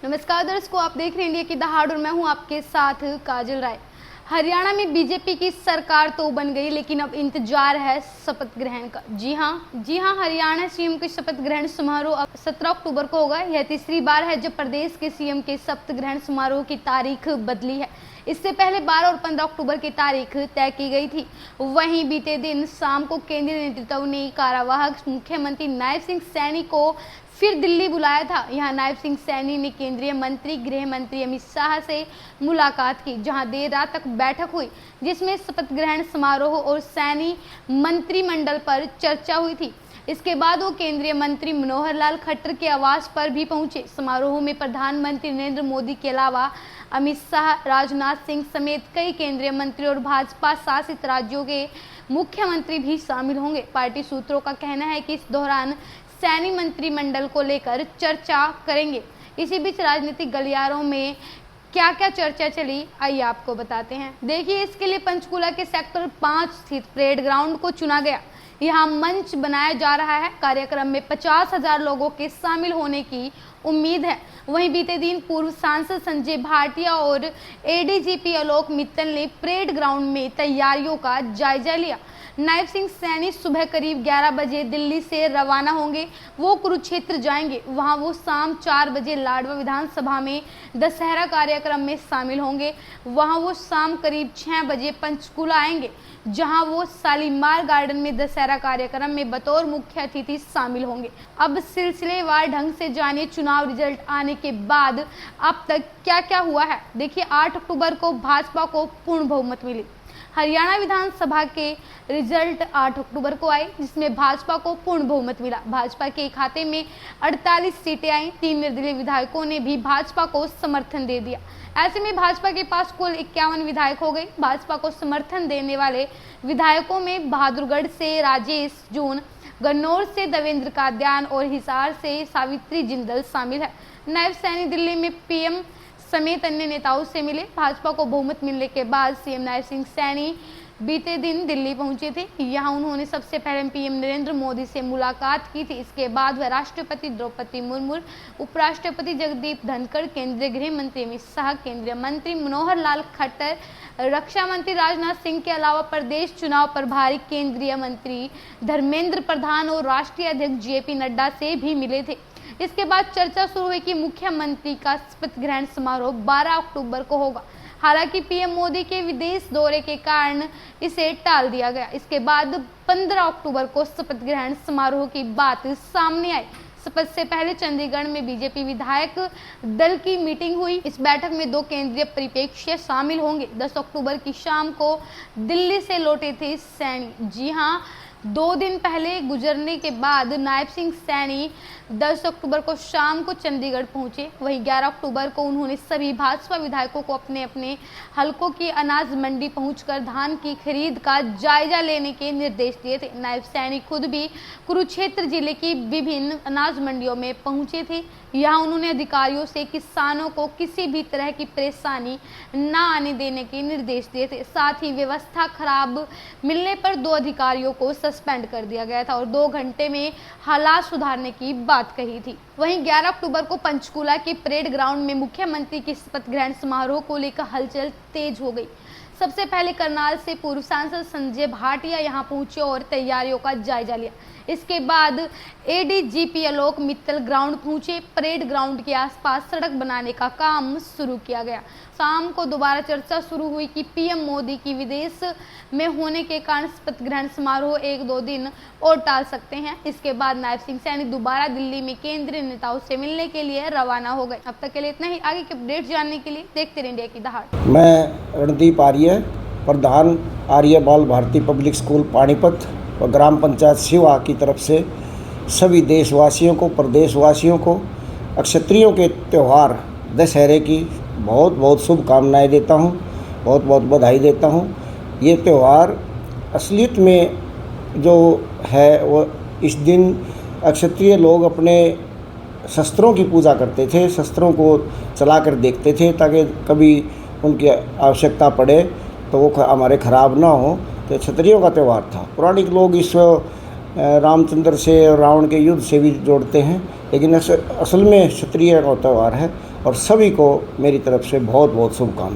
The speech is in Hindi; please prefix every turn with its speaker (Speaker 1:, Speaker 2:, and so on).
Speaker 1: नमस्कार दर्शकों, आप देख रहे हैं इंडिया की दहाड़ और मैं हूं आपके साथ काजल राय। हरियाणा में बीजेपी की सरकार तो बन गई, लेकिन अब इंतजार है शपथ ग्रहण का। जी हां, हरियाणा सीएम के शपथ ग्रहण समारोह अब 17 अक्टूबर को होगा। यह तीसरी बार है जब प्रदेश के सीएम के शपथ ग्रहण समारोह की तारीख बदली है। इससे पहले 12 और 15 अक्टूबर की तारीख तय की गई थी। वहीं बीते दिन शाम को केंद्रीय नेतृत्व ने कार्यवाहक मुख्यमंत्री नायब सिंह सैनी को फिर दिल्ली बुलाया था। यहां नायब सिंह सैनी ने केंद्रीय मंत्री गृह मंत्री अमित शाह से मुलाकात की, जहां देर रात तक बैठक हुई, जिसमें शपथ ग्रहण समारोह और सैनी मंत्रिमंडल पर चर्चा हुई थी। इसके बाद वो केंद्रीय मंत्री मनोहर लाल खट्टर के आवास पर भी पहुंचे। समारोह में प्रधानमंत्री नरेंद्र मोदी के अलावा अमित शाह, राजनाथ सिंह समेत कई केंद्रीय मंत्री और भाजपा शासित राज्यों के मुख्यमंत्री भी शामिल होंगे। पार्टी सूत्रों का कहना है कि इस दौरान सैनी मंत्रिमंडल को लेकर चर्चा करेंगे। इसी बीच राजनीतिक गलियारों में क्या क्या चर्चा चली, आइए आपको बताते हैं। देखिए, इसके लिए पंचकूला के सेक्टर 5 स्थित परेड ग्राउंड को चुना गया। यहाँ मंच बनाया जा रहा है। कार्यक्रम में 50,000 लोगों के शामिल होने की उम्मीद है। वहीं बीते दिन पूर्व सांसद संजय भाटिया और एडीजीपी आलोक मित्तल ने परेड ग्राउंड में तैयारियों का जायजा लिया। नायब सिंह सैनी सुबह करीब 11 बजे दिल्ली से रवाना होंगे। वो कुरुक्षेत्र जाएंगे। वहां वो शाम 4 बजे लाडवा विधानसभा में दशहरा कार्यक्रम में शामिल होंगे। वहां वो शाम करीब 6 बजे पंचकूला आएंगे, जहां वो शालीमार गार्डन में दशहरा कार्यक्रम में बतौर मुख्य अतिथि शामिल होंगे। अब सिलसिलेवार ढंग से जानिए चुनाव रिजल्ट आने के बाद अब तक क्या क्या हुआ है। देखिए, 8 अक्टूबर को भाजपा को पूर्ण बहुमत मिली। हरियाणा विधानसभा के रिजल्ट 8 अक्टूबर को आए, जिसमें भाजपा को पूर्ण बहुमत मिला। भाजपा के खाते में 48 सीटें आई। 3 निर्दलीय विधायकों ने भी भाजपा को समर्थन दे दिया। ऐसे में भाजपा के पास कुल 51 विधायक हो गए। भाजपा को समर्थन देने वाले विधायकों में बहादुरगढ़ से राजेश जून, गन्नौर से देवेंद्र कादयान और हिसार से सावित्री जिंदल शामिल है। नायब सैनी दिल्ली में पीएम समेत अन्य नेताओं से मिले। भाजपा को बहुमत मिलने के बाद सीएम नायब सिंह सैनी बीते दिन दिल्ली पहुंचे थे। यहां उन्होंने सबसे पहले पीएम नरेंद्र मोदी से मुलाकात की थी। इसके बाद वह राष्ट्रपति द्रौपदी मुर्मू, उपराष्ट्रपति जगदीप धनखड़, केंद्रीय गृह मंत्री अमित शाह, केंद्रीय मंत्री मनोहर लाल खट्टर, रक्षा मंत्री राजनाथ सिंह के अलावा प्रदेश चुनाव प्रभारी केंद्रीय मंत्री धर्मेंद्र प्रधान और राष्ट्रीय अध्यक्ष जेपी नड्डा से भी मिले थे। इसके बाद चर्चा शुरू हुई कि मुख्यमंत्री का शपथ ग्रहण समारोह 12 अक्टूबर को होगा। हालांकि पीएम मोदी के विदेश दौरे के कारण इसे टाल दिया गया। इसके बाद 15 अक्टूबर को शपथ ग्रहण समारोह की बात सामने आई। शपथ से पहले चंडीगढ़ में बीजेपी विधायक दल की मीटिंग हुई। इस बैठक में 2 केंद्रीय परिप्रेक्ष्य शामिल होंगे। 10 अक्टूबर की शाम को दिल्ली से लौटे थे सैनी। जी हाँ, 2 दिन पहले गुजरने के बाद नायब सिंह सैनी 10 अक्टूबर को शाम को चंडीगढ़ पहुंचे। वहीं 11 अक्टूबर को उन्होंने सभी भाजपा विधायकों को अपने अपने हलकों की अनाज मंडी पहुंचकर धान की खरीद का जायजा लेने के निर्देश दिए थे। नायब सैनी खुद भी कुरुक्षेत्र जिले की विभिन्न अनाज मंडियों में पहुंचे थे। यहाँ उन्होंने अधिकारियों से किसानों को किसी भी तरह की परेशानी न आने देने के निर्देश दिए थे। साथ ही व्यवस्था खराब मिलने पर 2 अधिकारियों को सस्पेंड कर दिया गया था और 2 घंटे में हालात सुधारने की बात कही थी। वहीं 11 अक्टूबर को पंचकूला के परेड ग्राउंड में मुख्यमंत्री के शपथ ग्रहण समारोह को लेकर हलचल तेज हो गई। सबसे पहले करनाल से पूर्व सांसद संजय भाटिया यहां पहुंचे और तैयारियों का जायजा लिया। इसके बाद एडीजीपी आलोक मित्तल ग्राउंड पहुंचे। परेड ग्राउंड के आसपास सड़क बनाने का काम शुरू किया गया। शाम को दोबारा चर्चा शुरू हुई कि पीएम मोदी की विदेश में होने के कारण शपथ ग्रहण समारोह 1-2 दिन और टाल सकते हैं। इसके बाद नायब सिंह सैनी दोबारा दिल्ली में केंद्रीय नेताओं से मिलने के लिए रवाना हो गए। अब तक के लिए इतना ही। आगे के अपडेट जानने के लिए देखते रहिए इंडिया की दहाड़।
Speaker 2: मैं रणदीप आर्य, प्रधान आर्य बाल भारती पब्लिक स्कूल पानीपत और ग्राम पंचायत शिवा की तरफ से सभी देशवासियों को, प्रदेशवासियों को अक्षत्रियों के त्यौहार दशहरे की बहुत बहुत शुभकामनाएं देता हूं, बहुत बहुत बधाई देता हूं। ये त्यौहार असलियत में जो है वो इस दिन अक्षत्रिय लोग अपने शस्त्रों की पूजा करते थे, शस्त्रों को चलाकर देखते थे ताकि कभी उनकी आवश्यकता पड़े तो वो हमारे ख़राब ना हो। तो क्षत्रियों का त्यौहार था। पौराणिक लोग इस रामचंद्र से और रावण के युद्ध से भी जोड़ते हैं, लेकिन असल में क्षत्रिय का त्यौहार है और सभी को मेरी तरफ से बहुत बहुत शुभकामनाएं।